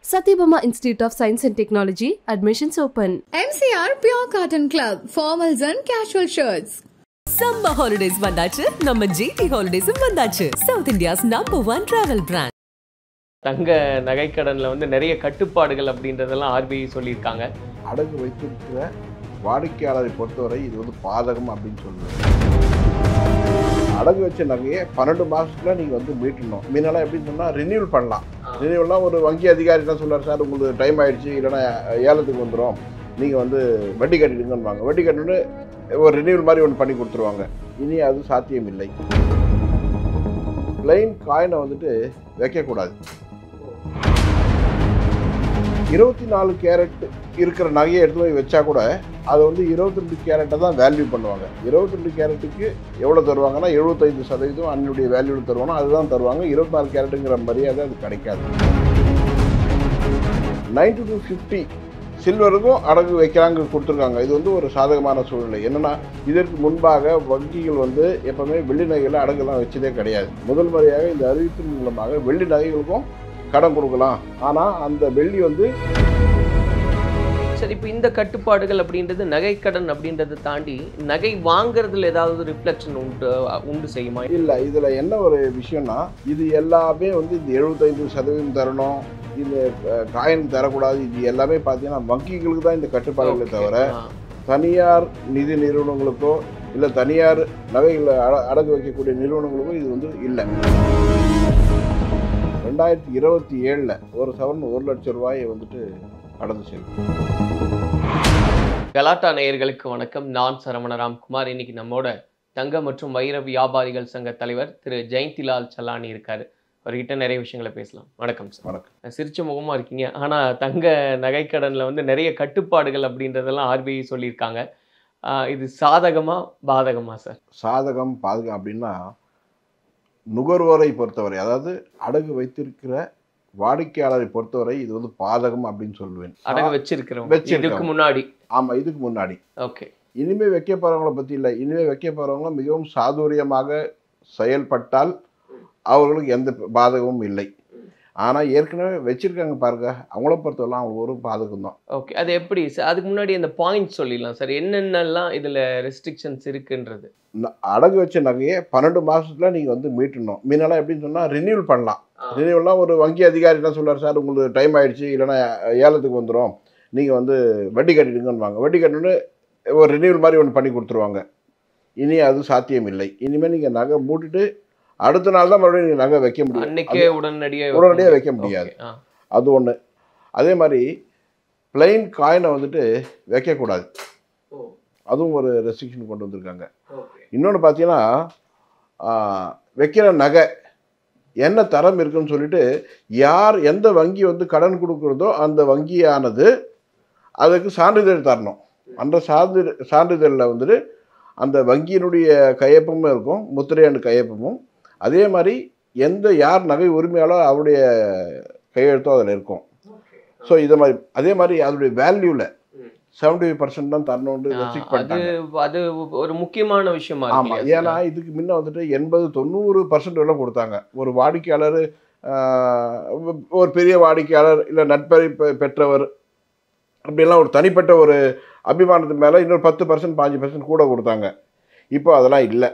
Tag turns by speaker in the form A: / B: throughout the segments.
A: Satyabama Institute of Science and Technology, admissions open.
B: MCR Pure Cotton Club, formals and casual shirts.
C: Summer holidays vandachu, நம்ம GT Holidays vandachu. South India's #1 travel brand.
D: தங்க நகைக்கடனில் வந்து நிறைய கட்டுப்பாடுகள் அப்படின்றதெல்லாம் RBI சொல்லியிருக்காங்க.
E: அடகு வைத்திருக்கிற வாடிக்கையாளரை பொறுத்தவரை இது வந்து பாதகம் அப்படின்னு சொல்லுவேன். அடகு வச்ச நகையை 12 மாதத்துல நீங்கள் வந்து மீட்டணும். மீனெல்லாம் எப்படின்னு சொன்னால் ரினியூவல் பண்ணலாம். ரினியூவல்லாம் ஒரு வங்கி அதிகாரி தான் சொல்கிறார், சார் உங்களுக்கு டைம் ஆகிடுச்சு, இல்லைன்னா ஏலத்துக்கு வந்துடும், நீங்கள் வந்து வட்டி கட்டிடுங்கன்னு. வட்டி கட்டணுன்னு ஒரு ரினியூவல் மாதிரி ஒன்று பண்ணி கொடுத்துருவாங்க. இனி அது சாத்தியம் இல்லை. பிளைன் காயினை வந்துட்டு வைக்கக்கூடாது. 24 கேரட் இருக்கிற நகையை எடுத்து போய் வச்சா கூட அதை வந்து 22 கேரட்டை தான் வேல்யூ பண்ணுவாங்க. 22 கேரட்டுக்கு எவ்வளோ தருவாங்கன்னா 75% அன்னுடைய வேல்யூவில் தருவாங்க, அதுதான் தருவாங்க. 24 கேரட்டுங்கிற மரியாதை அது கிடைக்காது. 90 to 50 சில்வருக்கும் அடகு வைக்கிறாங்க கொடுத்துருக்காங்க. இது வந்து ஒரு சாதகமான சூழ்நிலை. என்னென்னா, இதற்கு முன்பாக வங்கிகள் வந்து எப்பவுமே வெள்ளி நகைகளை அடகுலாம் வச்சதே கிடையாது. முதல் முறையாக இந்த அறிவிப்பின் மூலமாக வெள்ளி நகைகளுக்கும் கடன் கொடுக்கலாம். ஆனால் அந்த வெள்ளி வந்து
D: சரி, இப்போ இந்த கட்டுப்பாடுகள் அப்படின்றது நகைக்கடன் அப்படின்றத தாண்டி நகை வாங்குறதுல ஏதாவது ரிஃப்ளெக்ஷன் உண்டு செய்யுமா?
E: இல்லை, இதில் என்ன ஒரு விஷயம்னா, இது எல்லாமே வந்து இந்த 75% தரணும், இந்த காயின் தரக்கூடாது, இது எல்லாமே பார்த்தீங்கன்னா வங்கிகளுக்கு தான் இந்த கட்டுப்பாடுகளை தவிர தனியார் நிதி நிறுவனங்களுக்கோ இல்லை தனியார் நகைகளை அடகு வைக்கக்கூடிய நிறுவனங்களுக்கோ இது வந்து இல்லை. 2027 ஒரு சவரன் 1 லட்சம் ரூபாயை வந்துட்டு கடந்து செல்லும்.
D: கலாட்டா நேயர்களுக்கு வணக்கம். நான் சரவண ராம்குமார். இன்னைக்கு நம்மோட தங்க மற்றும் வைர வியாபாரிகள் சங்க தலைவர் திரு ஜெயந்திலால் சலானி இருக்காரு. அவர்கிட்ட நிறைய விஷயங்களை பேசலாம். வணக்கம் சார்.
E: வணக்கம்.
D: சிரிச்ச முகமா இருக்கீங்க. ஆனா தங்க நகைக்கடன்ல வந்து நிறைய கட்டுப்பாடுகள் அப்படின்றதெல்லாம் ஆர்பிஐ சொல்லியிருக்காங்க. இது சாதகமா பாதகமா சார்?
E: சாதகம் பாதகம் அப்படின்னா, நுகர்வோரை பொறுத்தவரை, அதாவது அடகு வைத்திருக்கிற வாடிக்கையாளரை பொறுத்தவரை இது வந்து பாதகம் அப்படின்னு சொல்லுவேன்.
D: அடகு வச்சிருக்கிறோம் இதுக்கு முன்னாடி.
E: ஆமாம், இதுக்கு முன்னாடி.
D: ஓகே.
E: இனிமே வைக்க போகிறவங்கள பற்றி இல்லை. இனிமேல் வைக்க போகிறவங்க மிகவும் சாதுரியமாக செயல்பட்டால் அவர்களுக்கு எந்த பாதகமும் இல்லை. ஆனால் ஏற்கனவே வச்சிருக்காங்க பாருங்க, அவங்கள பொறுத்தவரை அவங்களுக்கு ஒரு பாதகம் தான்.
D: ஓகே. அது எப்படி சார்? அதுக்கு முன்னாடி அந்த பாயிண்ட் சொல்லிடலாம் சார், என்னென்னலாம் இதில் ரெஸ்ட்ரிக்ஷன்ஸ் இருக்குன்றது.
E: அடகு வச்ச நகையை 12 மாதத்துல நீங்கள் வந்து மீட்டணும். மீனெல்லாம் எப்படின்னு சொன்னால் ரினியூவல் பண்ணலாம். ரினியூவல்லாம் ஒரு வங்கி அதிகாரி தான் சொல்கிறார், சார் உங்களுக்கு டைம் ஆகிடுச்சு, இல்லைன்னா ஏலத்துக்கு வந்துடும், நீங்கள் வந்து வட்டி கட்டிடுங்கன்னு. வட்டி கட்டணுன்னு ஒரு ரினியூவல் மாதிரி ஒன்று பண்ணி கொடுத்துருவாங்க. இனி அது சாத்தியம் இல்லை. இனிமேல் நீங்கள் நகை மூட்டுட்டு அடுத்த நாள் தான் மறுபடியும் நீங்கள் நகை வைக்க முடியும்.
D: அன்னைக்கே உடனடியாக
E: வைக்க முடியாது. அது ஒன்று. அதே மாதிரி பிளைன் காயினை வந்துட்டு வைக்கக்கூடாது. அதுவும் ஒரு ரெஸ்ட்ரிக்ஷன் கொண்டு வந்திருக்காங்க. இன்னொன்று பார்த்தீங்கன்னா, வைக்கிற நகை என்ன தரம் இருக்குன்னு சொல்லிட்டு யார் எந்த வங்கி வந்து கடன் கொடுக்குறதோ அந்த வங்கியானது அதுக்கு சான்றிதழ் தரணும். அந்த சான்றிதழில் வந்துட்டு அந்த வங்கியினுடைய கையொப்பமும் இருக்கும், முத்திரையாண்டு கையொப்பமும். அதே மாதிரி யார் நகை உரிமையாளோ அவருடைய கையெழுத்தோ அதில் இருக்கும். ஸோ இதை மாதிரி அதே மாதிரி அதனுடைய வேல்யூவில் 75% தான் தரணும்னு ரெஸ்ட்ரிக்ட் பண்ணிட்டாங்க.
D: அது ஒரு முக்கியமான விஷயமா.
E: ஆமாம், ஏன்னா இதுக்கு முன்ன வந்துட்டு 80-90% எல்லாம் கொடுத்தாங்க. ஒரு வாடிக்கையாளர், ஒரு பெரிய வாடிக்கையாளர் இல்லை நட்பெறை பெற்றவர் அப்படிலாம் ஒரு தனிப்பட்ட ஒரு அபிமானத்து மேலே இன்னொரு 10% 5% கூட கொடுத்தாங்க. இப்போ அதெல்லாம் இல்லை.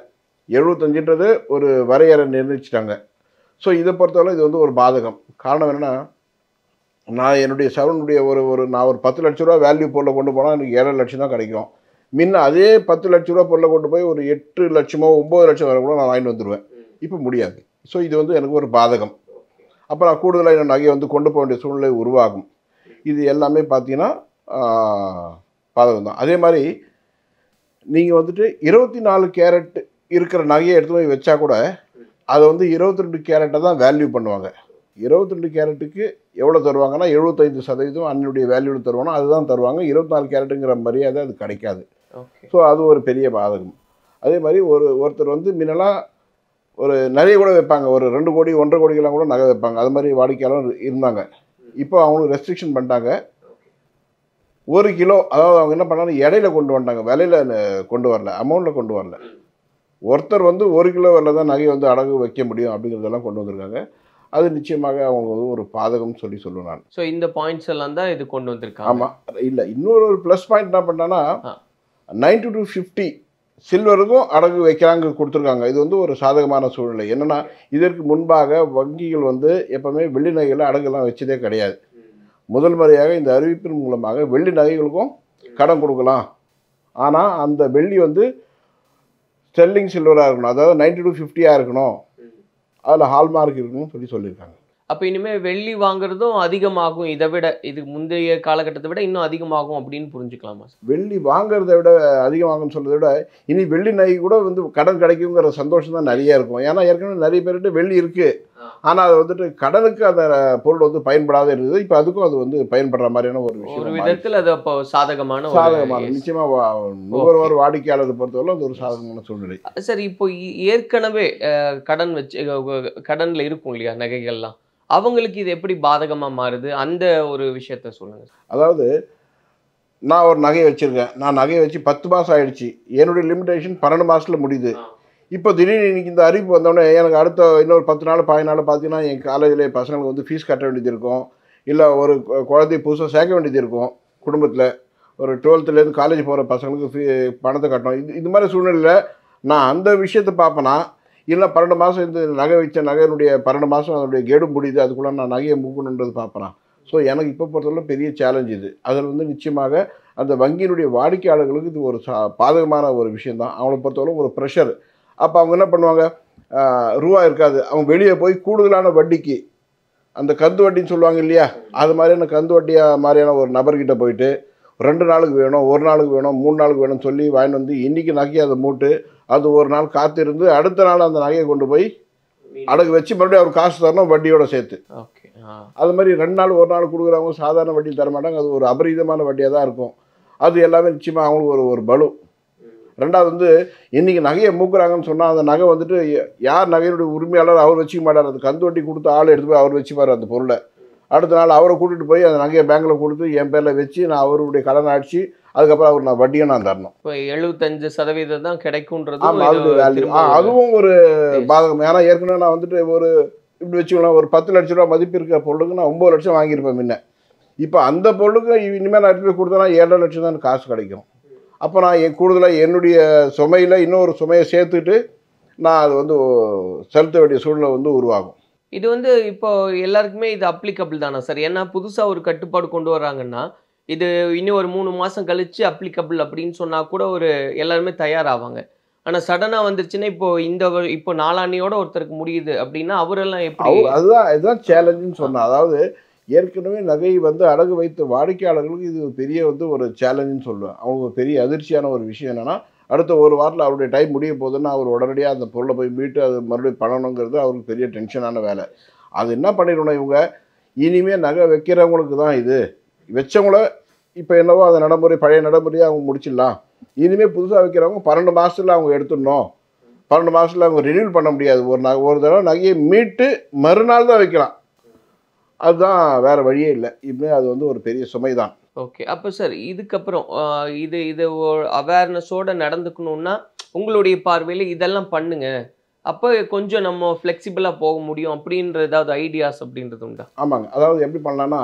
E: 75ன்றது ஒரு வரையறை நிர்ணயிச்சிட்டாங்க. ஸோ இதை பொறுத்தவரை இது வந்து ஒரு பாதகம். காரணம் என்னென்னா, நான் என்னுடைய சவரனுடைய நான் ஒரு 10 லட்ச ரூபா வேல்யூ பொருளை கொண்டு போனால் எனக்கு 7 லட்சம் தான் கிடைக்கும். முன்ன அதே 10 லட்ச ரூபா பொருளை கொண்டு போய் ஒரு 8 லட்சமோ 9 லட்சம் வரை கூட நான் வாங்கிட்டு வந்துடுவேன். இப்போ முடியாது. ஸோ இது வந்து எனக்கு ஒரு பாதகம். அப்போ நான் கூடுதலாக என்னோட நகையை வந்து கொண்டு போக வேண்டிய சூழ்நிலை உருவாகும். இது எல்லாமே பார்த்தீங்கன்னா பாதகம் தான். அதே மாதிரி நீங்கள் வந்துட்டு 24 கேரட் இருக்கிற நகையை எடுத்து போய் வச்சா கூட அதை வந்து 22 கேரட்டை தான் வேல்யூ பண்ணுவாங்க. 22 கேரட்டுக்கு எவ்வளோ தருவாங்கன்னா 75% அன்னுடைய வேல்யூவில் தருவாங்க, அதுதான் தருவாங்க. 24 கேரட்டுங்கிற மரியாதை அது கிடைக்காது. ஸோ அது ஒரு பெரிய பாதகம். அதே மாதிரி ஒருத்தர் வந்து முன்னெல்லாம் ஒரு நிறைய கூட வைப்பாங்க, ஒரு 2 கோடி 1.5 கோடிக்கெல்லாம் கூட நகை வைப்பாங்க. அது மாதிரி வாடிக்கையாளர் இருந்தாங்க. இப்போ அவங்களுக்கு ரெஸ்ட்ரிக்ஷன் பண்ணிட்டாங்க. 1 கிலோ, அதாவது அவங்க என்ன பண்ணாங்க, இடையில கொண்டு வந்துட்டாங்க, விலையில் கொண்டு வரல, அமௌண்ட்டில் கொண்டு வரல. ஒருத்தர் வந்து 1 கிலோ விலை தான் நகை வந்து அடகு வைக்க முடியும் அப்படிங்கிறதெல்லாம் கொண்டு வந்திருக்காங்க. அது நிச்சயமாக அவங்க ஒரு பாதகம்னு சொல்லுவேன் நான்.
D: ஸோ இந்த பாயிண்ட்ஸ் எல்லாம் தான் இது கொண்டு வந்திருக்காங்க.
E: ஆமாம், இல்லை இன்னொரு ப்ளஸ் பாயிண்ட் என்ன பண்ணான்னா 90 to 50 சில்வருக்கும் அடகு வைக்கிறாங்க கொடுத்துருக்காங்க. இது ஒரு சாதகமான சூழ்நிலை. என்னென்னா இதற்கு முன்பாக வங்கிகள் எப்போவுமே வெள்ளி நகைகளை அடகுலாம் வச்சதே கிடையாது. முதல் முறையாக இந்த அறிவிப்பின் மூலமாக வெள்ளி நகைகளுக்கும் கடன் கொடுக்கலாம். ஆனால் அந்த வெள்ளி ஸ்டெர்லிங் சில்வராக இருக்கணும், அதாவது 90 to 50 இருக்கணும், அதில் ஹால்மார்க் இருக்கணும்னு சொல்லியிருக்காங்க.
D: அப்போ இனிமேல் வெள்ளி வாங்குறதும் அதிகமாகும், இதை விட இது முந்தைய காலகட்டத்தை விட இன்னும் அதிகமாகும் அப்படின்னு புரிஞ்சுக்கலாமா?
E: வெள்ளி வாங்குறதை விட அதிகமாகும்னு சொல்றதை விட இனி வெள்ளி நகை கூட கடன் கிடைக்குங்கிற சந்தோஷம் தான் நிறைய இருக்கும். ஏன்னா ஏற்கனவே நிறைய பேர்கிட்ட வெள்ளி இருக்குது, ஆனால் அது கடனுக்கு அந்த பொருள் பயன்படாத இருந்தது. இப்போ அதுக்கும் அது பயன்படுற மாதிரியான ஒரு விஷயம்.
D: ஒரு விதத்தில் அது அப்போ சாதகமான
E: நிச்சயமாக நுகர்வோர் வாடிக்கையாளரை பொறுத்தவரை அது ஒரு சாதகமான சூழ்நிலை.
D: சரி, இப்போ ஏற்கனவே கடனில் இருக்கும் இல்லையா நகைகள்லாம், அவங்களுக்கு இது எப்படி பாதகமாக மாறுது, அந்த ஒரு விஷயத்த சொல்லுங்க.
E: அதாவது நான் ஒரு நகையை வச்சுருக்கேன், நான் நகையை வச்சு 10 மாதம் ஆயிடுச்சு, என்னுடைய லிமிடேஷன் 12 மாதத்தில் முடியுது. இப்போ திடீர்னு இன்றைக்கி இந்த அறிவிப்பு வந்தோடனே எனக்கு அடுத்த இன்னொரு 10 நாள் 15 நாள் பார்த்தீங்கன்னா என் காலேஜில் பசங்களுக்கு ஃபீஸ் கட்ட வேண்டியது இருக்கும், இல்லை ஒரு குழந்தைய புதுசாக சேர்க்க வேண்டியது இருக்கும், குடும்பத்தில் ஒரு 12th காலேஜ் போகிற பசங்களுக்கு பணத்தை கட்டணும். இது மாதிரி சூழ்நிலையில் நான் அந்த விஷயத்தை பார்ப்பேன்னா, இல்லை 12 மாதம் இந்த நகை வச்ச நகையினுடைய 12 மாதம் அதனுடைய கெடு முடியுது, அதுக்குள்ளே நான் நகையை மூக்கணுன்றது பார்ப்பேன். ஸோ எனக்கு இப்போ பொறுத்தவரை பெரிய சேலஞ்ச் இது. அதில் நிச்சயமாக அந்த வங்கியினுடைய வாடிக்கையாளர்களுக்கு இது ஒரு பாதகமான ஒரு விஷயந்தான். அவங்கள பொறுத்தவரை ஒரு ப்ரெஷர். அப்போ அவங்க என்ன பண்ணுவாங்க, ரூபா இருக்காது, அவங்க வெளியே போய் கூடுதலான வட்டிக்கு அந்த கந்து வட்டின்னு சொல்லுவாங்க இல்லையா, அது மாதிரியான கந்து வட்டியாக மாதிரியான ஒரு நபர்கிட்ட போயிட்டு 2 நாளுக்கு வேணும், 1 நாளுக்கு வேணும், 3 நாளுக்கு வேணும்னு சொல்லி வாங்கிட்டு இன்றைக்கி நகையை அதை மூட்டு அது ஒரு நாள் காத்திருந்து அடுத்த நாள் அந்த நகையை கொண்டு போய் அடகு வச்சு மறுபடியும் அவர் காசு தரணும் வட்டியோட சேர்த்து. அது மாதிரி 2 நாள் 1 நாள் கொடுக்குறவங்க சாதாரண வட்டி தர மாட்டாங்க, அது ஒரு அபரீதமான வட்டியாக தான் இருக்கும். அது எல்லாமே நிச்சயமாக அவங்களுக்கு ஒரு பலு. ரெண்டாவது இன்றைக்கி நகையை மூக்குறாங்கன்னு சொன்னால் அந்த நகை யார் நகையினுடைய உரிமையாளர் அவர் வச்சுக்க மாட்டார், அது கந்து வட்டி கொடுத்து ஆள் எடுத்து போய் அவர் வச்சுப்பார் அந்த பொருளை. அடுத்த நாள் அவரை கூட்டிகிட்டு போய் அந்த நகையை பேங்க்கில் கொடுத்து என் பேரில் வச்சு நான் அவருடைய கடன் அடிச்சு அதுக்கப்புறம் அவர் நான் வட்டியும் நான் தரணும்.
D: இப்போ 75% தான் கிடைக்கும்ன்றது
E: அதுவும் ஒரு பாதகம். ஏன்னா ஏற்கனவே நான் ஒரு இப்படி வச்சுக்கலாம், ஒரு 10 லட்ச ரூபா மதிப்பு இருக்கிற பொருளுக்கு நான் 9 லட்சம் வாங்கியிருப்பேன் முன்ன. இப்போ அந்த பொருளுக்கு இனிமேல் நான் எடுத்து போய் கொடுத்தனா 7 லட்சம் தான் காசு கிடைக்கும். அப்போ நான் கூடுதலாக என்னுடைய சுமையில் இன்னொரு சுமையை சேர்த்துட்டு நான் அது செலுத்த வேண்டிய சூழ்நிலை உருவாகும்.
D: இது இப்போ எல்லாருக்குமே இது அப்ளிகபிள் தானே சார்? ஏன்னா புதுசாக ஒரு கட்டுப்பாடு கொண்டு வர்றாங்கன்னா இது இன்னும் ஒரு 3 மாதம் கழிச்சு அப்ளிகபிள் அப்படின்னு சொன்னால் கூட எல்லாருமே தயாராவாங்க. ஆனால் சடனாக வந்துருச்சுன்னா இப்போ நாளான்னையோட ஒருத்தருக்கு முடியுது அப்படின்னா அவரெல்லாம் எப்படி?
E: அதுதான் சேலஞ்சுன்னு சொன்னேன். அதாவது ஏற்கனவே நகை அடகு வைத்த வாடிக்கையாளர்களுக்கு இது பெரிய ஒரு சேலஞ்சுன்னு சொல்லுவேன். அவங்களுக்கு பெரிய அதிர்ச்சியான ஒரு விஷயம் என்னென்னா, அடுத்த ஒரு வாரத்தில் அவருடைய டைம் முடிய போகுதுன்னா அவர் உடனடியாக அந்த பொருளை போய் மீட்டு அது மறுபடியும் பண்ணணுங்கிறது அவருக்கு பெரிய டென்ஷனான வேலை. அது என்ன பண்ணிடணும், இவங்க இனிமேல் நகை வைக்கிறவங்களுக்கு தான் இது, வச்சவங்கள இப்போ என்னவோ அந்த நடைமுறை பழைய நடைமுறையை அவங்க முடிச்சிடலாம். இனிமேல் புதுசாக வைக்கிறவங்க 12 மாதத்தில் அவங்க எடுத்துடணும், 12 மாதத்தில் அவங்க ரினியூல் பண்ண முடியாது. ஒரு தடவை நகையை மீட்டு மறுநாள் தான் வைக்கலாம், அதுதான் வேறு வழியே இல்லை. இப்படியே அது ஒரு பெரிய சுமை தான்.
D: ஓகே, அப்போ சார் இதுக்கப்புறம் இது அவேர்னஸோடு நடந்துக்கணுன்னா உங்களுடைய பார்வையில் இதெல்லாம் பண்ணுங்க, அப்போ கொஞ்சம் நம்ம ஃப்ளெக்சிபிளாக போக முடியும் அப்படின்ற ஏதாவது ஐடியாஸ் அப்படின்றது உண்டா?
E: ஆமாங்க, அதாவது எப்படி பண்ணலான்னா,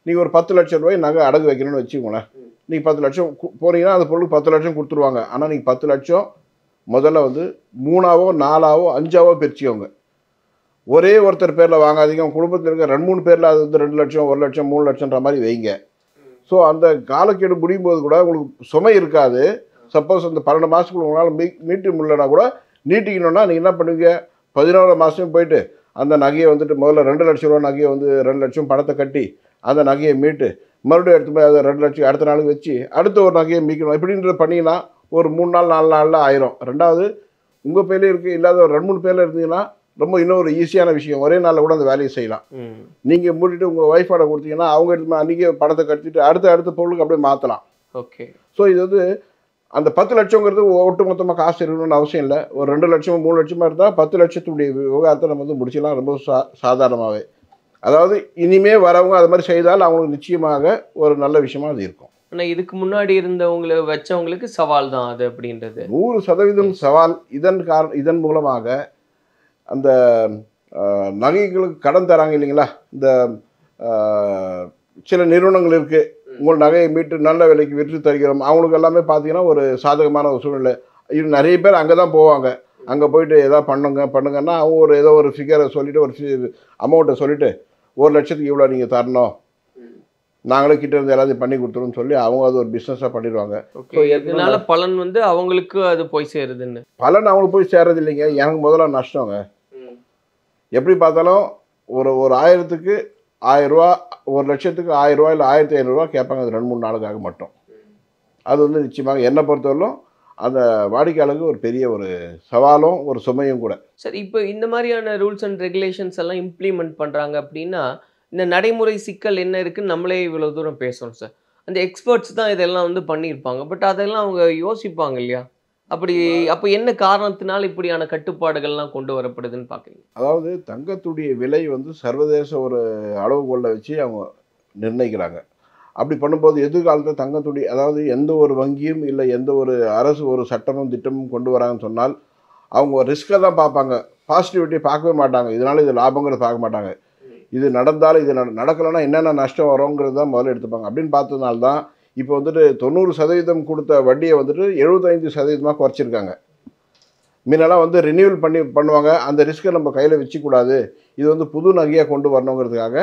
E: நீங்கள் ஒரு 10 லட்சம் ரூபாய் நகை அடகு வைக்கணும்னு வச்சுக்கோங்களேன். நீங்கள் 10 லட்சம் போனீங்கன்னா அந்த பொருளுக்கு 10 லட்சம் கொடுத்துருவாங்க. ஆனால் நீங்கள் 10 லட்சம் முதல்ல 3ஆவோ 4ஆவோ 5ஆவோ பிரிச்சுக்கோங்க. ஒரே ஒருத்தர் பேரில் வாங்காதீங்க, உங்கள் குடும்பத்தில் இருக்க 2-3 பேரில் அது 2 லட்சம் 1 லட்சம் 3 லட்சம்ன்ற மாதிரி வைங்க. ஸோ அந்த காலக்கெடு முடியும் போது கூட உங்களுக்கு சுமை இருக்காது. சப்போஸ் அந்த 12 மாதத்துக்குள்ள உங்களால் மீட்டு முடியலன்னா கூட நீட்டிக்கணும்னா நீங்கள் என்ன பண்ணுவீங்க, 11ஆம் மாதம் போயிட்டு அந்த நகையை முதல்ல 2 லட்ச ரூபா நகையை 2 லட்சம் பணத்தை கட்டி அந்த நகையை மீட்டு மறுபடியும் எடுத்து போய் அதை 2 லட்சம் அடுத்த நாளுக்கு வச்சு அடுத்த ஒரு நகையை மீட்கணும். இப்படின்ற பண்ணிங்கன்னா ஒரு 3 நாள் 4 நாளில் ஆயிரும். ரெண்டாவது உங்கள் பேர்லேயே இருக்குது, இல்லாத ஒரு 2-3 பேரில் இருந்தீங்கன்னா ரொம்ப இன்னொரு ஈஸியான விஷயம், ஒரே நாளில் கூட அந்த வேலையை செய்யலாம். நீங்கள் மூடிட்டு உங்கள் ஒய்ஃபோட கொடுத்தீங்கன்னா அவங்க எடுத்து அன்றைக்கே பணத்தை கட்டிட்டு அடுத்த பொருளுக்கு அப்படியே மாற்றலாம்.
D: ஓகே,
E: ஸோ இது அந்த 10 லட்சங்கிறது ஒட்டு மொத்தமாக காசு இருக்கணும்னு அவசியம் இல்லை. ஒரு 2 லட்சம் 3 லட்சமாக இருந்தால் 10 லட்சத்துடைய விவகாரத்தை நம்ம முடிச்சிடலாம் ரொம்ப சாதாரணமாகவே. அதாவது இனிமே வரவங்க அது மாதிரி செய்தால் அவங்களுக்கு நிச்சயமாக ஒரு நல்ல விஷயமா அது இருக்கும்.
D: ஆனால் இதுக்கு முன்னாடி இருந்தவங்களை வச்சவங்களுக்கு சவால் தான் அது அப்படின்றது
E: 100% சவால். இதன் மூலமாக அந்த நகைகளுக்கு கடன் தராங்க இல்லைங்களா, இந்த சில நிறுவனங்கள் இருக்குது, உங்கள் நகையை மீட்டு நல்ல விலைக்கு விற்று தருகிறோம், அவங்களுக்கு எல்லாமே பார்த்தீங்கன்னா ஒரு சாதகமான ஒரு சூழ்நிலை. இது நிறைய பேர் அங்கே தான் போவாங்க. அங்கே போயிட்டு எதாவது பண்ணுங்கன்னா அவங்க ஒரு ஏதோ ஒரு ஃபிகரை சொல்லிவிட்டு ஒரு அமௌண்ட்டை சொல்லிவிட்டு 1,00,000க்கு இவ்வளோ நீங்கள் தரணும், நாங்களே கிட்ட இருந்து எல்லாத்தையும் பண்ணி கொடுத்துருன்னு சொல்லி அவங்க அது ஒரு பிஸ்னஸாக பண்ணிடுவாங்க.
D: இதனால பலன் வந்து அவங்களுக்கு அது போய் சேருதுன்னு.
E: பலன் அவங்களுக்கு போய் சேர்றது இல்லைங்க, எனக்கு முதல்ல நஷ்டங்க. எப்படி பார்த்தாலும் ஒரு 1000க்கு 1000 ரூபா, 1,00,000க்கு 1000 ரூபா இல்லை 1500 கேட்பாங்க. அது 2-3 நாளுக்காக மட்டும். அது வந்து நிச்சயமாக என்னை பொறுத்தவரையிலும் அந்த வாடிக்கையாளருக்கு ஒரு பெரிய ஒரு சவாலும் ஒரு சுமையும் கூட.
D: சரி, இப்போ இந்த மாதிரியான ரூல்ஸ் அண்ட் ரெகுலேஷன்ஸ் எல்லாம் இம்ப்ளிமெண்ட் பண்ணுறாங்க அப்படின்னா இந்த நடைமுறை சிக்கல் என்ன இருக்குன்னு நம்மளே இவ்வளோ தூரம் பேசுகிறோம் சார். அந்த எக்ஸ்பர்ட்ஸ் தான் இதெல்லாம் வந்து பண்ணியிருப்பாங்க. பட் அதெல்லாம் அவங்க யோசிப்பாங்க இல்லையா? அப்போ என்ன காரணத்தினால இப்படியான கட்டுப்பாடுகள்லாம் கொண்டு வரப்படுதுன்னு பார்க்குறீங்க?
E: அதாவது தங்கத்துடைய விலை வந்து சர்வதேச ஒரு அளவுகோலை வச்சு அவங்க நிர்ணயிக்கிறாங்க. அப்படி பண்ணும்போது எதிர்காலத்தில் தங்கத்துடைய, அதாவது எந்த ஒரு வங்கியும் இல்லை எந்த ஒரு அரசு ஒரு சட்டமும் திட்டமும் கொண்டு வராங்கன்னு சொன்னால் அவங்க ரிஸ்க்கை தான் பார்ப்பாங்க, பாசிட்டிவிட்டி பார்க்கவே மாட்டாங்க. இதனால் இது லாபங்கிறத பார்க்க மாட்டாங்க. இது நடந்தாலும் இது நடக்கலைன்னா என்னென்ன நஷ்டம் வருங்கிறது தான் முதல்ல எடுத்துப்பாங்க. அப்படின்னு பார்த்ததுனால தான் இப்போ வந்துட்டு 90% கொடுத்த வட்டியை வந்துட்டு 75% குறைச்சிருக்காங்க. முன்னெல்லாம் வந்து ரினியூவல் பண்ணுவாங்க. அந்த ரிஸ்க்கை நம்ம கையில் வச்சுக்கூடாது, இது வந்து புது நகையாக கொண்டு வரணுங்கிறதுக்காக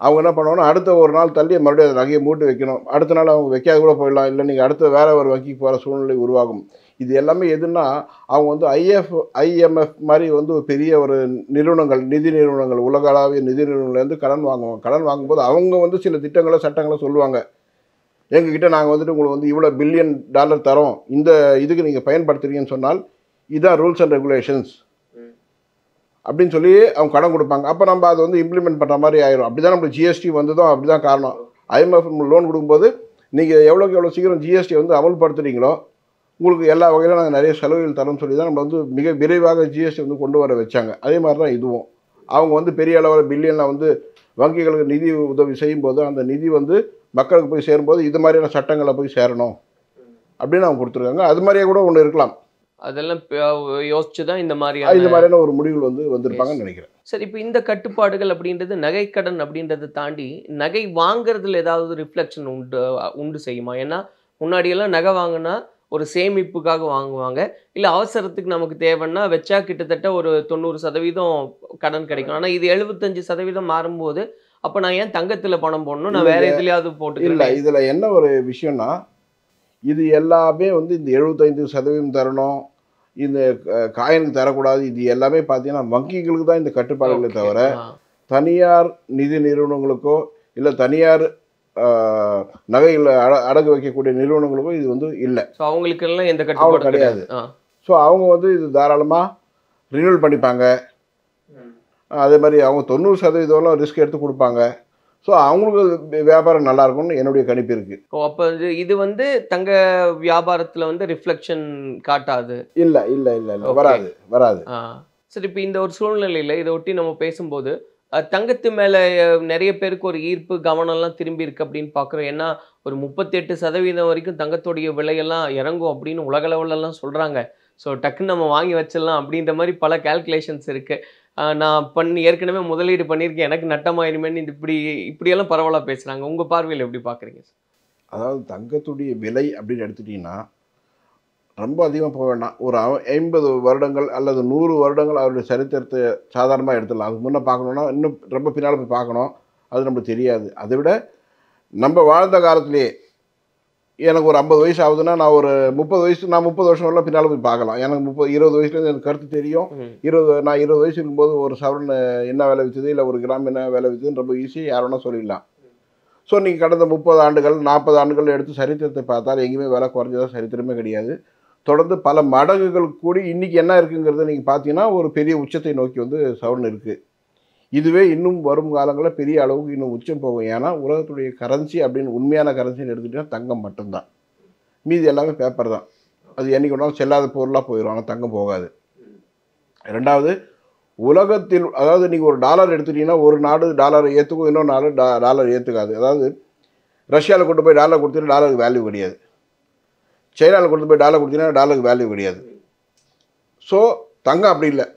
E: அவங்க என்ன பண்ணுவாங்கன்னா அடுத்த ஒரு நாள் தள்ளி மறுபடியும் அந்த நகையை மூட்டு வைக்கணும். அடுத்த நாள் அவங்க வைக்காத கூட போயிடலாம், இல்லை நீங்கள் அடுத்த வேறு ஒரு வங்கிக்கு போகிற சூழ்நிலை உருவாகும். இது எல்லாமே எதுன்னா அவங்க வந்து IMF மாதிரி வந்து ஒரு பெரிய ஒரு நிறுவனங்கள், நிதி நிறுவனங்கள், உலகளாவிய நிதி நிறுவனங்கள்லேருந்து கடன் வாங்குவாங்க. கடன் வாங்கும்போது அவங்க வந்து சில திட்டங்களை சட்டங்களை சொல்லுவாங்க. எங்ககிட்ட நாங்கள் வந்துட்டு உங்களுக்கு வந்து இவ்வளோ $1 பில்லியன் தரோம், இந்த இதுக்கு நீங்கள் பயன்படுத்துறீங்கன்னு சொன்னால் இதுதான் ரூல்ஸ் அண்ட் ரெகுலேஷன்ஸ் அப்படின்னு சொல்லி அவங்க கடன் கொடுப்பாங்க. அப்போ நம்ம அதை வந்து இம்ப்ளிமெண்ட் பண்ணுற மாதிரி ஆயிரும். அப்படி தான் நம்மளுக்கு GST வந்ததும் அப்படி தான் காரணம். IMF லோன் கொடுக்கும்போது நீங்கள் எவ்வளோக்கு எவ்வளோ சீக்கிரம் GST வந்து அமல்படுத்துறீங்களோ உங்களுக்கு எல்லா வகையிலும் நாங்கள் நிறைய செலவுகள் தரோம்னு சொல்லி தான் நம்ம வந்து மிக விரைவாக GST வந்து கொண்டு வர வச்சாங்க. அதே மாதிரி தான் இதுவும் அவங்க வந்து பெரிய அளவில் பில்லியனில் வந்து வங்கிகளுக்கு நிதி உதவி செய்யும்போது அந்த நிதி வந்து மக்களுக்கு போய் சேரும்போது இது மாதிரியான சட்டங்களை போய் சேரணும் அப்படின்னு அவங்க கொடுத்துருக்காங்க. அது மாதிரியே கூட ஒன்று இருக்கலாம்.
D: அதெல்லாம் யோசிச்சு தான் இந்த
E: மாதிரியான ஒரு முடிவுகள் வந்து வந்திருப்பாங்கன்னு நினைக்கிறேன்.
D: சரி, இப்போ இந்த கட்டுப்பாடுகள் அப்படின்றது நகைக்கடன் அப்படின்றத தாண்டி நகை வாங்குறதுல ஏதாவது ரிஃப்ளெக்ஷன் உண்டு செய்யுமா? ஏன்னா முன்னாடியெல்லாம் நகை வாங்கினா ஒரு சேமிப்புக்காக வாங்குவாங்க, இல்லை அவசரத்துக்கு நமக்கு தேவைன்னா வச்சா கிட்டத்தட்ட ஒரு 90% கடன் கிடைக்கும். ஆனால் இது 75% மாறும்போது அப்போ நான் ஏன் தங்கத்தில் பணம் போடணும், நான் வேற எதுலையாவது போட்டு
E: இல்லை. இதில் என்ன ஒரு விஷயம்னா இது எல்லாமே வந்து இந்த 75% தரணும், இந்த காயினுக்கு தரக்கூடாது, இது எல்லாமே பார்த்தீங்கன்னா வங்கிகளுக்கு தான் இந்த கட்டுப்பாடுகளை தவிர தனியார் நிதி நிறுவனங்களுக்கோ இல்லை தனியார் நகைகளை அடகு வைக்கக்கூடிய நிறுவனங்களுக்கும் இது வந்து இல்லை.
D: ஸோ அவங்களுக்கெல்லாம் எந்த கட்டுப்பாடும்
E: கிடையாது. ஸோ அவங்க வந்து இது தாராளமாக ரினியூவல் பண்ணிப்பாங்க. அதே மாதிரி அவங்க 90% ரிஸ்க் எடுத்து கொடுப்பாங்க. ஸோ அவங்களுக்கு வியாபாரம் நல்லா இருக்கும்னு என்னுடைய கணிப்பு இருக்குது.
D: அப்போ இது வந்து தங்க வியாபாரத்தில் வந்து ரிஃப்ளெக்ஷன் காட்டாது.
E: இல்லை இல்லை இல்லை இல்லை வராது.
D: சரி, இப்போ இந்த ஒரு சூழ்நிலையில் இதை ஒட்டி நம்ம பேசும்போது தங்கத்து மேலே நிறைய பேருக்கு ஒரு ஈர்ப்பு கவனம்லாம் திரும்பி இருக்கு அப்படின்னு பார்க்குறோம். ஏன்னா ஒரு 38% வரைக்கும் தங்கத்தோடைய விலையெல்லாம் இறங்கும் அப்படின்னு உலகளவுலலாம் சொல்கிறாங்க. ஸோ டக்குன்னு நம்ம வாங்கி வச்சிடலாம் அப்படின்ற மாதிரி பல கால்குலேஷன்ஸ் இருக்குது. நான் ஏற்கனவே முதலீடு பண்ணியிருக்கேன், எனக்கு நட்டமாயிருமேன்னு இப்படியெல்லாம் பரவலாக பேசுகிறாங்க. உங்கள் பார்வையில் எப்படி பார்க்குறீங்க?
E: அதாவது தங்கத்துடைய விலை அப்படின்னு எடுத்துட்டிங்கன்னா ரொம்ப அதிகமாக போக வேண்டாம், ஒரு 50 வருடங்கள் அல்லது 100 வருடங்கள் அவருடைய சரித்திரத்தை சாதாரணமாக எடுத்துடலாம். அதுக்கு முன்னே பார்க்கணுன்னா இன்னும் ரொம்ப பின்னால் போய் பார்க்கணும், அது நமக்கு தெரியாது. அதை விட நம்ம வாழ்ந்த காலத்திலேயே எனக்கு ஒரு 50 வயசு ஆகுதுன்னா நான் ஒரு 30 வயசு, நான் 30 வருஷம் வரலாம் பின்னால் போய் பார்க்கலாம். எனக்கு 20 வயசுலேருந்து எனக்கு கருத்து தெரியும். நான் 20 வயசு இருக்கும்போது ஒரு சவரன் என்ன விலை விற்றுது இல்லை ஒரு கிராம் என்ன விலை விற்றுதுன்னு ரொம்ப ஈஸியாக யார் வேணால் சொல்லிடலாம். ஸோ நீங்கள் கடந்த 30 ஆண்டுகள் 40 ஆண்டுகள் எடுத்து சரித்திரத்தை பார்த்தால் எங்கேயுமே விலை குறைஞ்சதாக சரித்திரமே கிடையாது. தொடர்ந்து பல மடங்குகள் கூடி இன்றைக்கி என்ன இருக்குங்கிறத நீங்கள் பார்த்தீங்கன்னா ஒரு பெரிய உச்சத்தை நோக்கி வந்து சவரன் இருக்குது. இதுவே இன்னும் வரும் காலங்களில் பெரிய அளவுக்கு இன்னும் உச்சம் போகும். ஏன்னா உலகத்துடைய கரன்சி அப்படின்னு உண்மையான கரன்சின்னு எடுத்துக்கிட்டால் தங்கம் மட்டும்தான், மீதி எல்லாமே பேப்பர் தான். அது என்றைக்கு ஒன்றாலும் செல்லாத பொருளாக போயிடும், ஆனால் தங்கம் போகாது. ரெண்டாவது, உலகத்தில் அதாவது நீங்கள் ஒரு டாலர் எடுத்துட்டீங்கன்னா ஒரு நாடு டாலரை ஏற்றுக்கும், இன்னொரு நாடு டாலர் ஏற்றுக்காது. அதாவது ரஷ்யாவில் கொண்டு போய் டாலர் கொடுத்தீங்கன்னா டாலருக்கு வேல்யூ கிடையாது, சைனாவில் கொண்டு போய் டாலர் கொடுத்தீங்கன்னா டாலருக்கு வேல்யூ கிடையாது. ஸோ தங்கம் அப்படி இல்லை,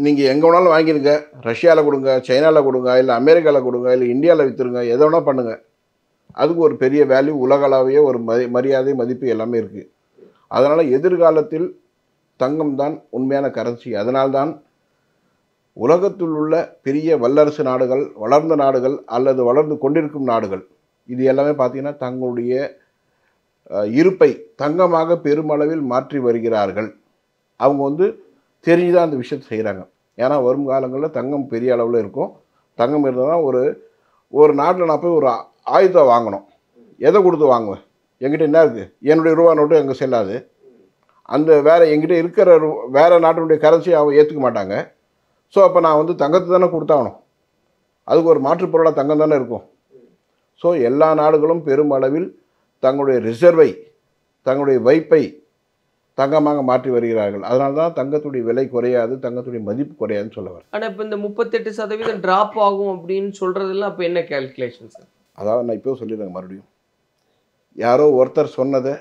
E: நீங்கள் எங்கே வேணாலும் வாங்கிடுங்க, ரஷ்யாவில் கொடுங்க, சைனாவில் கொடுங்க, இல்லை அமெரிக்காவில் கொடுங்க, இல்லை இந்தியாவில் விற்றுருங்க, எதை வேணால் பண்ணுங்கள். அதுக்கு ஒரு பெரிய வேல்யூ, உலகளவையே ஒரு மரியாதை மதிப்பு எல்லாமே இருக்குது. அதனால் எதிர்காலத்தில் தங்கம் தான் உண்மையான கரன்சி. அதனால்தான் உலகத்தில் உள்ள பெரிய வல்லரசு நாடுகள், வளர்ந்த நாடுகள் அல்லது வளர்ந்து கொண்டிருக்கும் நாடுகள் இது எல்லாமே பார்த்திங்கன்னா தங்களுடைய இருப்பை தங்கமாக பெருமளவில் மாற்றி வருகிறார்கள். அவங்க தெரிஞ்சு தான் அந்த விஷயத்தை செய்கிறாங்க. ஏன்னா வரும் காலங்களில் தங்கம் பெரிய அளவில் இருக்கும். தங்கம் இருந்தால் ஒரு நாட்டில் நான் போய் ஒரு ஆயுதம் வாங்கணும், எதை கொடுத்து வாங்குவேன்? என்கிட்ட என்ன இருக்குது? என்னுடைய ரூபா நோட்டு எங்கே செல்லாது. அந்த என்கிட்ட இருக்கிற வேறு நாட்டினுடைய கரன்சி அவங்க ஏற்றுக்க மாட்டாங்க. ஸோ அப்போ நான் தங்கத்தை தானே கொடுத்தாகணும். அதுக்கு ஒரு மாற்றுப் பொருளாக தங்கம் தானே இருக்கும். ஸோ எல்லா நாடுகளும் பெருமளவில் தங்களுடைய ரிசர்வை, தங்களுடைய வைப்பை தங்கமாக மாற்றி வருகிறார்கள். அதனால தான் தங்கத்துடைய விலை குறையாது, தங்கத்துடைய மதிப்பு குறையாதுன்னு சொல்ல வரேன்.
D: ஆனால் இப்போ இந்த 38% ட்ராப் ஆகும் அப்படின்னு சொல்கிறதுலாம் அப்போ என்ன கேல்குலேஷன் சார்?
E: அதாவது நான் இப்போ சொல்லிடுறேங்க மறுபடியும். யாரோ ஒருத்தர் சொன்னதை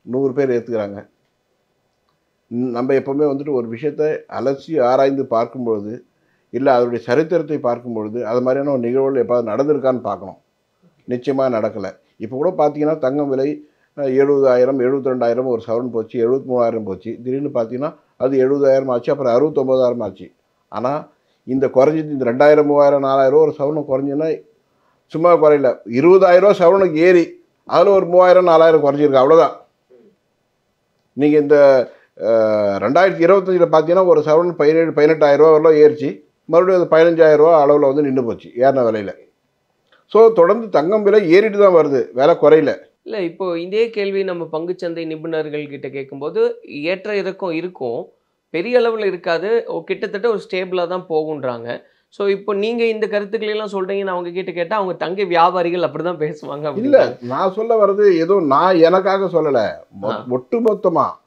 E: 100 பேர் ஏற்றுக்கிறாங்க. நம்ம எப்போவுமே ஒரு விஷயத்தை அலசி ஆராய்ந்து பார்க்கும்பொழுது, இல்லை அதனுடைய சரித்திரத்தை பார்க்கும்பொழுது அது மாதிரியான ஒரு நிகழ்வுகள் எப்போது நடந்திருக்கான்னு பார்க்கணும். நிச்சயமாக நடக்கலை. இப்போ கூட பார்த்தீங்கன்னா தங்கம் விலை 70,000, 72,000 ஒரு சவரன் போச்சு, 73,000 போச்சு. திடீர்னு பார்த்தீங்கன்னா அது 70,000 ஆச்சு, அப்புறம் 69,000 ஆச்சு. ஆனால் இந்த குறைஞ்சது இந்த 2,000, 3,000, 4,000 ஒரு சவரன் குறைஞ்சுன்னா சும்மா குறையில, 20,000 சவரனுக்கு ஏறி அதில் ஒரு 3,000, 4,000 குறைஞ்சிருக்கு, அவ்வளோதான். நீங்கள் இந்த 2025 பார்த்தீங்கன்னா ஒரு சவரன் 17,000, 18,000 வரலாம் ஏறிச்சு. மறுபடியும் அது 15,000 அளவில் நின்று போச்சு ஏறின விலையில். ஸோ தொடர்ந்து தங்கம் விலை ஏறிட்டு தான் வருது, விலை குறையில.
D: இல்லை, இப்போ இதே கேள்வி நம்ம பங்குச்சந்தை நிபுணர்கள் கிட்ட கேட்கும்போது ஏற்ற இறக்கம் இருக்கும், பெரிய அளவில் இருக்காது, கிட்டத்தட்ட ஒரு ஸ்டேபிளாக தான் போகுன்றாங்க. ஸோ இப்போ நீங்கள் இந்த கருத்துக்களெல்லாம் சொல்கிறீங்கன்னு அவங்க கிட்ட கேட்டால் அவங்க தங்க வியாபாரிகள் அப்படி தான் பேசுவாங்க.
E: இல்லை, நான் சொல்ல வர்றது ஏதோ நான் எனக்காக சொல்லலை, ஒட்டுமொத்தமாக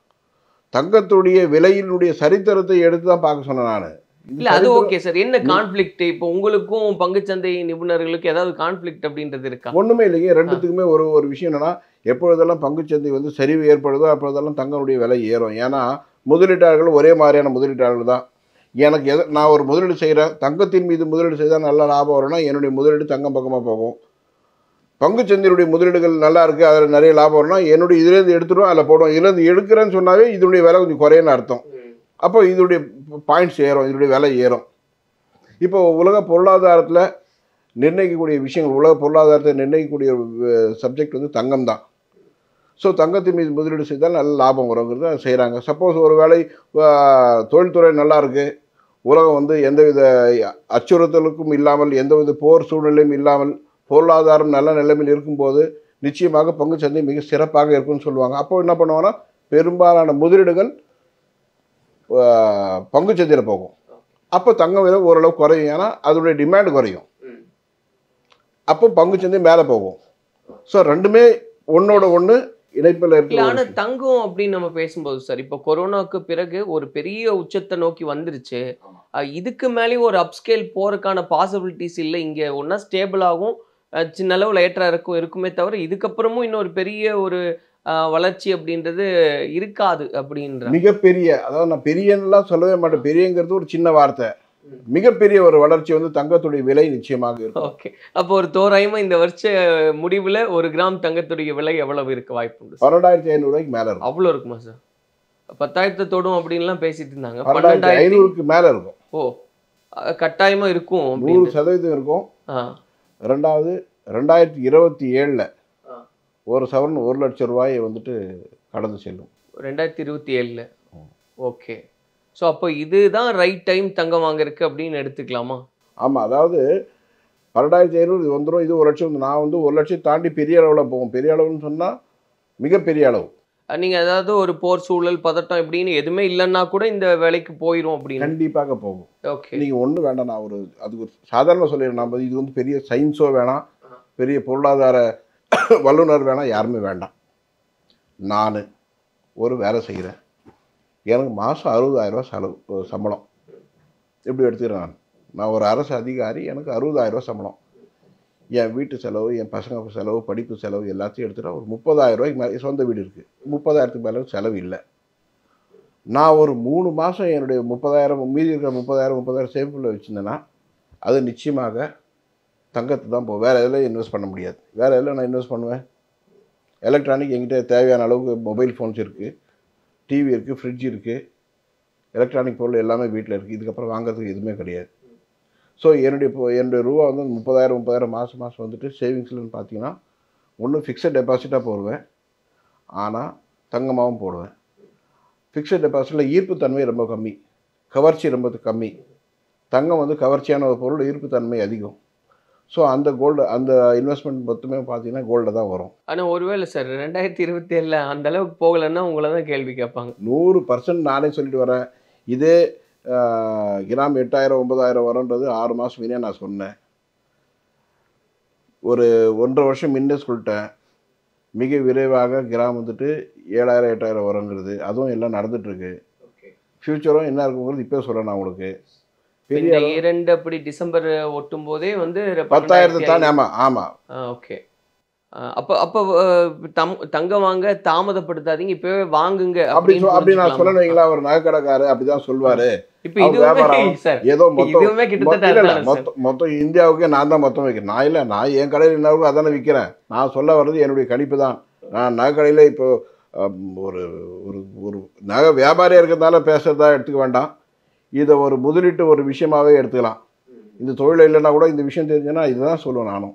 E: தங்கத்துடைய விலையினுடைய சரித்திரத்தை எடுத்து தான் பார்க்க சொன்னேன் நான்.
D: இல்லை அது ஓகே சார். என்ன கான்ஃப்ளிக்ட் இப்போ உங்களுக்கும் பங்குச்சந்தை நிபுணர்களுக்கு ஏதாவது கான்ஃப்ளிக்ட் அப்படின்றது இருக்கா?
E: ஒன்றுமே இல்லைங்க. ரெண்டுத்துக்குமே ஒரு விஷயம் என்னென்னா, எப்பொழுதெல்லாம் பங்குச்சந்தை சரிவு ஏற்படுதோ அப்பொழுதெல்லாம் தங்களுடைய விலை ஏறும். ஏன்னா முதலீட்டாளர்கள் ஒரே மாதிரியான முதலீட்டாளர்கள் தான். எனக்கு நான் ஒரு முதலீடு செய்கிறேன், தங்கத்தின் மீது முதலீடு செய்தால் நல்ல லாபம் வரும்னா என்னுடைய முதலீடு தங்கம் பக்கமாக போகும். பங்குச்சந்தையுடைய முதலீடுகள் நல்லா இருக்குது, அதில் நிறைய லாபம் வரும்னா என்னுடைய இதுலேருந்து எடுத்துடுவோம், அதில் போடுவோம். இதுலேருந்து எடுக்கிறேன்னு சொன்னாவே இதனுடைய விலை கொஞ்சம் குறையன்னு அர்த்தம். அப்போ இதனுடைய பாயிண்ட்ஸ் ஏறும், இதனுடைய விலை ஏறும். இப்போ உலக பொருளாதாரத்தில் நிர்ணயிக்கக்கூடிய விஷயங்கள், உலக பொருளாதாரத்தை நிர்ணயிக்கக்கூடிய சப்ஜெக்ட் தங்கம் தான். ஸோ தங்கத்தின் மீது முதலீடு செய்தால் நல்ல லாபம் வருங்கிறத செய்கிறாங்க. சப்போஸ் ஒரு வேளை தொழில்துறை நல்லா இருக்குது, உலகம் எந்தவித அச்சுறுத்தலுக்கும் இல்லாமல், எந்தவித போர் சூழ்நிலையும் இல்லாமல், பொருளாதாரம் நல்ல நிலைமையில் இருக்கும்போது நிச்சயமாக பங்குச்சந்தை மிக சிறப்பாக இருக்குன்னு சொல்லுவாங்க. அப்போ என்ன பண்ணுவாங்கன்னா பெரும்பாலான முதலீடுகள் பங்குச்சந்தையில் போகும். அப்போ தங்கம் விலை ஓரளவு குறையும், ஏன்னா அதனுடைய டிமாண்ட் குறையும். அப்போ பங்குச்சந்தை மேலே போகும். ஸோ ரெண்டுமே ஒன்னோட ஒன்று இணைப்பில் இருக்கு.
D: ஆனால் தங்கம் அப்படின்னு நம்ம பேசும்போது சார், இப்போ கொரோனாவுக்கு பிறகு ஒரு பெரிய உச்சத்தை நோக்கி வந்துருச்சு. இதுக்கு மேலே ஒரு அப்ஸ்கேல் போறதுக்கான பாசிபிலிட்டிஸ் இல்லை. இங்கே ஒன்றா ஸ்டேபிள் ஆகும், சின்ன அளவில் ஏற்ற இருக்குமே தவிர இதுக்கப்புறமும் இன்னொரு பெரிய ஒரு வளர்ச்சி அப்படின்றது இருக்காது அப்படின்ற
E: மிகப்பெரிய, அதாவது நான் பெரியன்னுலாம் சொல்லவே மாட்டேன், பெரியங்கிறது ஒரு சின்ன வார்த்தை. மிகப்பெரிய ஒரு வளர்ச்சி தங்கத்துடைய விலை நிச்சயமாக இருக்கும்.
D: ஓகே, அப்போ ஒரு தோராயமா இந்த வருஷ முடிவில் 1 கிராம் தங்கத்துடைய விலை எவ்வளவு இருக்க வாய்ப்பு?
E: 12,500 ரூபாய்க்கு மேலே இருக்கும்.
D: அவ்வளோ இருக்குமா சார்? 10,000 தொடும் அப்படின்லாம் பேசிட்டு இருந்தாங்க.
E: 12,500க்கு மேலே இருக்கும்.
D: ஓ, கட்டாயமா இருக்கும்,
E: 100% இருக்கும். ரெண்டாவது 2027 ஒரு சவரன் 1 லட்சம் ரூபாயை கடந்து செல்லும்.
D: 2027. ஓகே, ஸோ அப்போ இதுதான் ரைட் டைம் தங்கம் வாங்கிருக்கு அப்படின்னு எடுத்துக்கலாமா?
E: ஆமாம், அதாவது 12,500 இது வந்துடும், இது 1 லட்சம். நான் 1 லட்சம் தாண்டி பெரிய அளவில் போகும். பெரிய அளவுன்னு சொன்னால் மிகப்பெரிய அளவு.
D: நீங்கள் அதாவது ஒரு போர் சூழல், பதட்டம் இப்படின்னு எதுவுமே இல்லைன்னா கூட இந்த வேலைக்கு போயிடும் அப்படின்னு?
E: கண்டிப்பாக போகும்.
D: ஓகே, நீங்கள்
E: ஒன்றும் வேண்டாம், நான் அதுக்கு சாதாரண சொல்லிடுறேன். நம்ம இது பெரிய சயின்ஸோ வேணாம், பெரிய பொருளாதார வல்லுநர் வேணாம், யாருமே வேண்டாம். நான் ஒரு வேலை செய்கிறேன், எனக்கு மாதம் 60,000 ரூபா சம்பளம். எப்படி எடுத்துக்கிறேன்? நான் ஒரு அரசு அதிகாரி, எனக்கு 60,000 ரூபா சம்பளம். என் வீட்டு செலவு, என் பசங்க செலவு, படிப்பு செலவு எல்லாத்தையும் எடுத்துகிட்டா ஒரு 30,000 ரூபாய்க்கு மேலே. சொந்த வீடு இருக்குது, 30,000க்கு மேலே செலவு இல்லை. நான் ஒரு 3 மாதம் என்னுடைய 30,000 மீதி இருக்கிற 30,000 சேமிப்பில் வச்சுருந்தேன்னா அது நிச்சயமாக தங்கத்தை தான் போகும். வேறு எதில் இன்வெஸ்ட் பண்ண முடியாது. வேறு எதில் நான் இன்வெஸ்ட் பண்ணுவேன்? எலக்ட்ரானிக் என்கிட்ட தேவையான அளவுக்கு மொபைல் ஃபோன்ஸ் இருக்குது, டிவி இருக்குது, ஃப்ரிட்ஜ் இருக்குது, எலக்ட்ரானிக் பொருள் எல்லாமே வீட்டில் இருக்குது. இதுக்கப்புறம் வாங்குறதுக்கு எதுவுமே கிடையாது. ஸோ என்னுடைய ரூபா வந்து 30,000 மாதம் வந்துட்டு சேவிங்ஸ்லன்னு பார்த்தீங்கன்னா ஒன்று ஃபிக்ஸட் டெபாசிட்டாக போடுவேன், ஆனால் தங்கமாகவும் போடுவேன். ஃபிக்ஸட் டெபாசிட்டில் ஈர்ப்புத்தன்மை ரொம்ப கம்மி, கவர்ச்சி ரொம்ப கம்மி. தங்கம் வந்து கவர்ச்சியான ஒரு பொருள், ஈர்ப்புத்தன்மை அதிகம். ஸோ அந்த இன்வெஸ்ட்மெண்ட் மொத்தமே பார்த்தீங்கன்னா கோல்டில் தான் வரும்.
D: ஆனால் ஒருவேளை சார் 2027 அந்த அளவுக்கு போகலைன்னா உங்களை தான் கேள்வி கேட்பாங்க.
E: 100% நானே சொல்லிட்டு வரேன். இதே கிராம் 8,000 9,000 வரும்ன்றது 6 மாதம் முன்னே நான் சொன்னேன். ஒரு 1.5 வருஷம் முன்னே சொல்லிட்டேன். மிக விரைவாக கிராம் வந்துட்டு 7,000 8,000 வருங்கிறது. அதுவும் எல்லாம் நடந்துகிட்ருக்கு. ஃப்யூச்சரும் என்ன இருக்குங்கிறது இப்போ சொல்கிறேன் நான் உங்களுக்கு.
D: பெரிய 2 அப்படி டிசம்பர் ஒட்டும் போதே வந்து
E: 10,000 தானே? ஆமாம்.
D: ஓகே. அப்போ தங்கம் வாங்க தாமதப்படுத்தாதீங்க, இப்பவே வாங்குங்க
E: அப்படி நான் சொல்லணுங்களா? ஒரு நகைக்கடைக்காரர் அப்படிதான் சொல்வாரு.
D: இப்போ ஏதோ
E: மொத்தம் இந்தியாவுக்கு நான் தான் மொத்தம் வைக்கிறேன். நான் இல்லை, நான் என் கடையில் என்ன அதானே விற்கிறேன். நான் சொல்ல வர்றது என்னுடைய கணிப்பு தான். நான் நகைக்கடையில் இப்போ ஒரு ஒரு நகை வியாபாரியாக இருக்கிறதுனால பேசுறதா எடுத்துக்க வேண்டாம். இதை ஒரு முதலீட்டு ஒரு விஷயமாவே எடுத்துக்கலாம். இந்த தொழில் இல்லைன்னா கூட இந்த விஷயம் தெரிஞ்சுன்னா இதுதான் சொல்லுவேன் நானும்.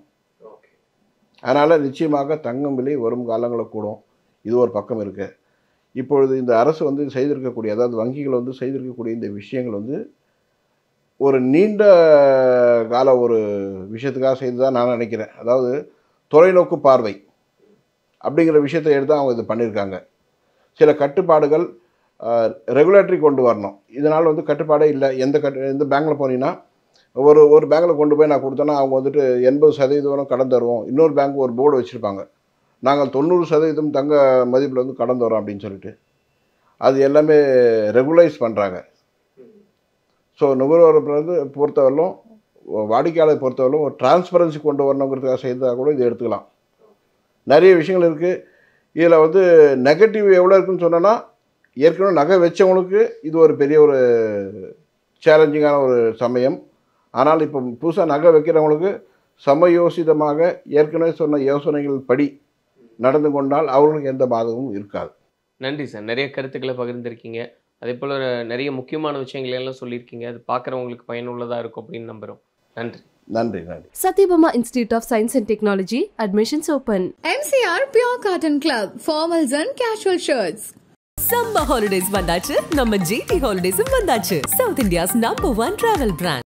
E: அதனால் நிச்சயமாக தங்கம் விலை வரும் காலங்களில் கூடும். இது ஒரு பக்கம் இருக்கு. இப்பொழுது இந்த அரசு வந்து செய்திருக்கக்கூடிய, அதாவது வங்கிகள் வந்து செய்திருக்கக்கூடிய இந்த விஷயங்கள் வந்து ஒரு நீண்ட கால ஒரு விஷயத்துக்காக செய்து தான் நான் நினைக்கிறேன். அதாவது தொலைநோக்கு பார்வை அப்படிங்கிற விஷயத்தை எடுத்து அவங்க இது பண்ணியிருக்காங்க. சில கட்டுப்பாடுகள் ரெகுலேட்டரி கொண்டு வரணும். இதனால் வந்து கட்டுப்பாடே இல்லை. எந்த பேங்க்கில் போனீங்கன்னா ஒரு பேங்க்கில் கொண்டு போய் நான் கொடுத்தேன்னா அவங்க வந்துட்டு 80% கடன் தருவோம். இன்னொரு பேங்க் ஒரு போர்டு வச்சுருப்பாங்க, நாங்கள் 90% தங்க மதிப்பில் வந்து கடன் தரோம் அப்படின்னு சொல்லிட்டு. அது எல்லாமே ரெகுலைஸ் பண்ணுறாங்க. ஸோ நுகர்வோரை பொறுத்தவரையிலும், வாடிக்கையாளரை பொறுத்தவரையிலும் ஒரு டிரான்ஸ்பரன்சி கொண்டு வரணுங்கிறதுக்காக செய்ததாக கூட இது எடுத்துக்கலாம். நிறைய விஷயங்கள் இருக்குது. இதில் வந்து நெகட்டிவ் எவ்வளோ இருக்குன்னு சொன்னோன்னா, ஏற்கனவே நகை வச்சவங்களுக்கு இது ஒரு பெரிய ஒரு சேலஞ்சிங்கான ஒரு சமயம். ஆனால் இப்போ புதுசாக நகை வைக்கிறவங்களுக்கு சமயோசிதமாக ஏற்கனவே சொன்ன யோசனைகள் படி நடந்து கொண்டால் அவர்களுக்கு எந்த பாதகமும் இருக்காது.
D: நன்றி சார், நிறைய கருத்துக்களை பகிர்ந்திருக்கீங்க. அதே போல் நிறைய முக்கியமான விஷயங்கள் எல்லாம் சொல்லியிருக்கீங்க. அது பார்க்குறவங்களுக்கு பயனுள்ளதாக இருக்கும் அப்படின்னு நம்புகிறோம். நன்றி.
E: நன்றி.
A: Satyabama Institute of Science and Technology, admissions open.
B: MCR Pure Cotton Club, formals and casual shirts.
C: Summer holidays வந்தாச்சு, நம்ம GT Holidays வந்தாச்சு. South India's #1 travel brand.